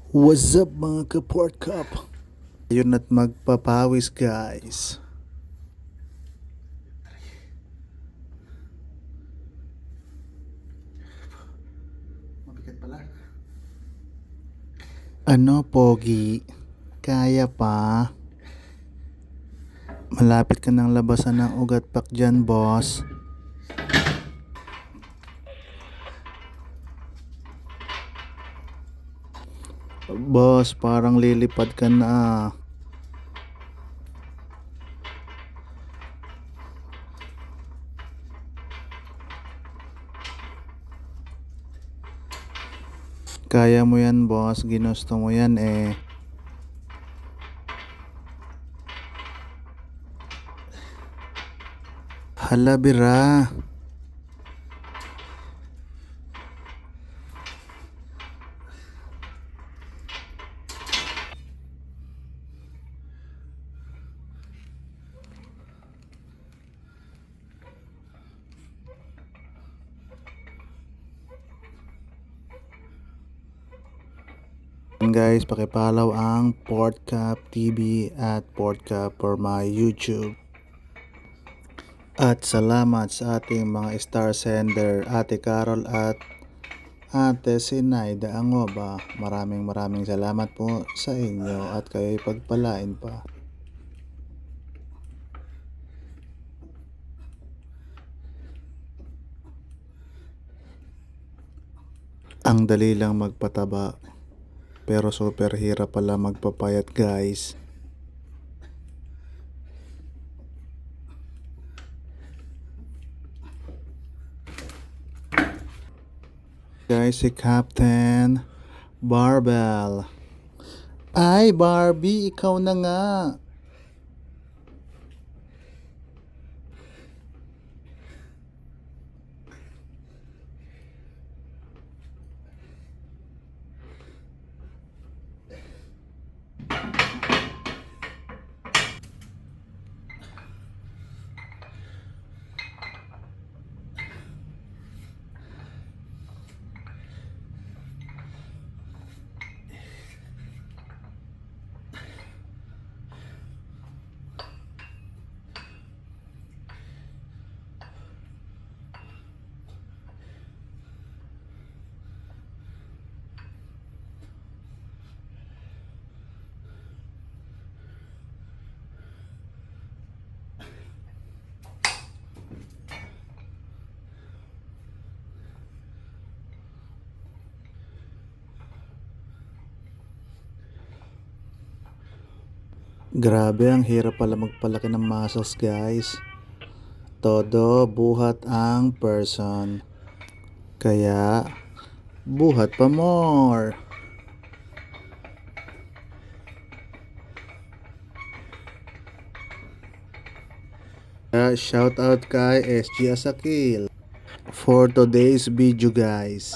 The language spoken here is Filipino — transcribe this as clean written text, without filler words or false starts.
What's up mga ka-Port Cup? Ayun at magpapawis guys. Mabigat pala. Ano Pogi? Kaya pa? Malapit ka ng labasan ng ugat pak dyan boss. Boss, parang lilipad ka na. Kaya mo yan boss, ginusto mo yan eh. Hala bira. Guys, pakipollow ang Port Cup TV at Port Cup for my YouTube. At salamat sa ating mga star sender, Ate Carol at Ate Sinaida Angoba. Maraming salamat po sa inyo at kayo'y pagpalain pa. Ang dali lang magpataba, pero super hirap pala magpapayat guys. Guys, si Captain Barbell. Ay, Barbie, ikaw na nga. Grabe, ang hirap pala magpalaki ng muscles guys. Todo buhat ang person. Kaya buhat pa more. Shout out kay SG Asakil for today's video guys.